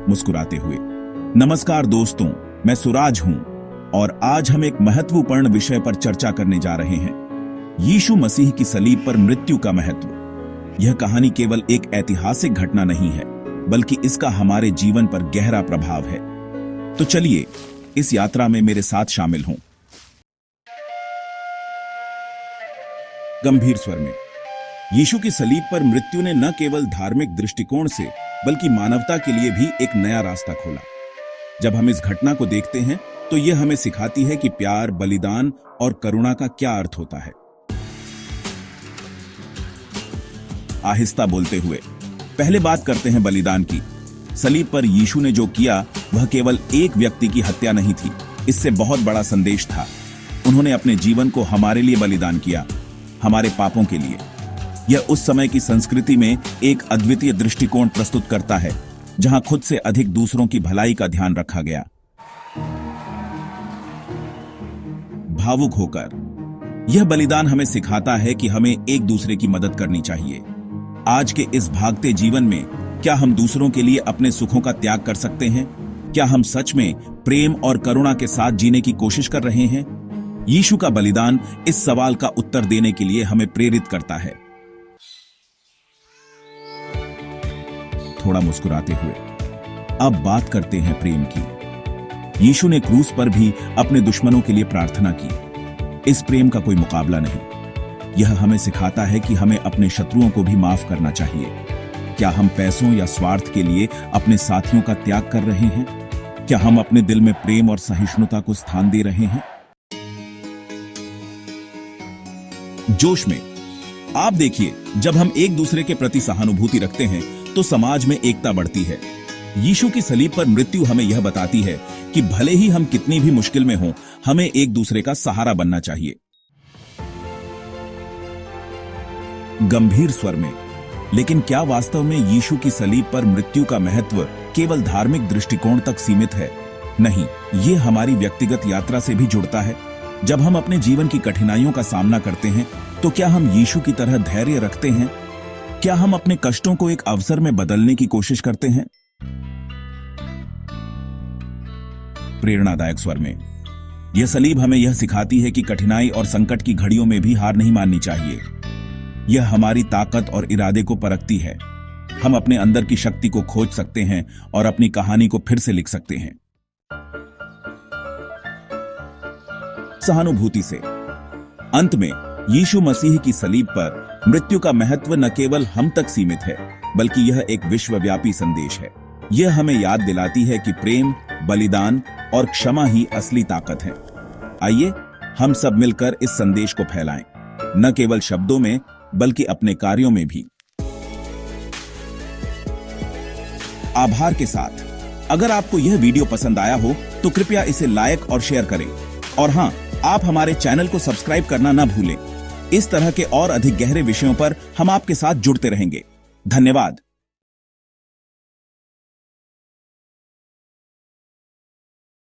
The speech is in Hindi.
मुस्कुराते हुए। नमस्कार दोस्तों, मैं सुराज हूं और आज हम एक महत्वपूर्ण विषय पर चर्चा करने जा रहे हैं, यीशु मसीह की सलीब पर मृत्यु का महत्व। यह कहानी केवल एक ऐतिहासिक घटना नहीं है, बल्कि इसका हमारे जीवन पर गहरा प्रभाव है। तो चलिए इस यात्रा में मेरे साथ शामिल हों। गंभीर स्वर में, यीशु की सलीब पर मृत्यु ने न केवल धार्मिक दृष्टिकोण से बल्कि मानवता के लिए भी एक नया रास्ता खोला। जब हम इस घटना को देखते हैं तो यह हमें सिखाती है कि प्यार, बलिदान और करुणा का क्या अर्थ होता है। आहिस्ता बोलते हुए पहले बात करते हैं बलिदान की। सलीब पर यीशु ने जो किया वह केवल एक व्यक्ति की हत्या नहीं थी, इससे बहुत बड़ा संदेश था। उन्होंने अपने जीवन को हमारे लिए बलिदान किया, हमारे पापों के लिए। यह उस समय की संस्कृति में एक अद्वितीय दृष्टिकोण प्रस्तुत करता है, जहां खुद से अधिक दूसरों की भलाई का ध्यान रखा गया। भावुक होकर यह बलिदान हमें सिखाता है कि हमें एक दूसरे की मदद करनी चाहिए। आज के इस भागते जीवन में क्या हम दूसरों के लिए अपने सुखों का त्याग कर सकते हैं? क्या हम सच में प्रेम और करुणा के साथ जीने की कोशिश कर रहे हैं? यीशु का बलिदान इस सवाल का उत्तर देने के लिए हमें प्रेरित करता है। थोड़ा मुस्कुराते हुए अब बात करते हैं प्रेम की। यीशु ने क्रूस पर भी अपने दुश्मनों के लिए प्रार्थना की। इस प्रेम का कोई मुकाबला नहीं। यह हमें सिखाता है कि हमें अपने शत्रुओं को भी माफ करना चाहिए। क्या हम पैसों या स्वार्थ के लिए अपने साथियों का त्याग कर रहे हैं? क्या हम अपने दिल में प्रेम और सहिष्णुता को स्थान दे रहे हैं? जोश में आप देखिए, जब हम एक दूसरे के प्रति सहानुभूति रखते हैं तो समाज में एकता बढ़ती है। यीशु की सलीब पर मृत्यु हमें यह बताती है कि भले ही हम कितनी भी मुश्किल में हों, हमें एक दूसरे का सहारा बनना चाहिए। गंभीर स्वर में, लेकिन क्या वास्तव में यीशु की सलीब पर मृत्यु का महत्व केवल धार्मिक दृष्टिकोण तक सीमित है? नहीं, ये हमारी व्यक्तिगत यात्रा से भी जुड़ता है। जब हम अपने जीवन की कठिनाइयों का सामना करते हैं तो क्या हम यीशु की तरह धैर्य रखते हैं? क्या हम अपने कष्टों को एक अवसर में बदलने की कोशिश करते हैं? प्रेरणादायक स्वर में, यह सलीब हमें यह सिखाती है कि कठिनाई और संकट की घड़ियों में भी हार नहीं माननी चाहिए। यह हमारी ताकत और इरादे को परखती है। हम अपने अंदर की शक्ति को खोज सकते हैं और अपनी कहानी को फिर से लिख सकते हैं। सहानुभूति से अंत में, यीशु मसीह की सलीब पर मृत्यु का महत्व न केवल हम तक सीमित है, बल्कि यह एक विश्वव्यापी संदेश है। यह हमें याद दिलाती है कि प्रेम, बलिदान और क्षमा ही असली ताकत है। आइए हम सब मिलकर इस संदेश को फैलाएं, न केवल शब्दों में बल्कि अपने कार्यों में भी। आभार के साथ, अगर आपको यह वीडियो पसंद आया हो तो कृपया इसे लाइक और शेयर करें। और हां, आप हमारे चैनल को सब्सक्राइब करना ना भूलें। इस तरह के और अधिक गहरे विषयों पर हम आपके साथ जुड़ते रहेंगे। धन्यवाद।